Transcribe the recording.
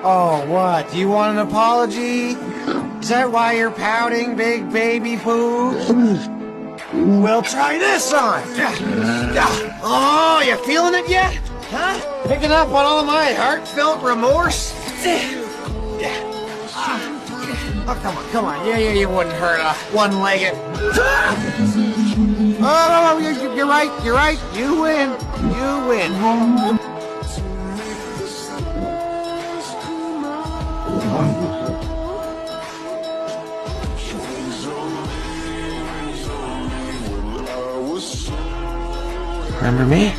Oh, what? Do you want an apology? Is that why you're pouting, big baby poo? We'll try this on. Oh, you feeling it yet? Huh? Picking up on all my heartfelt remorse? Oh, come on. Yeah, you wouldn't hurt a one-legged. Oh, you're right. You win. Remember me?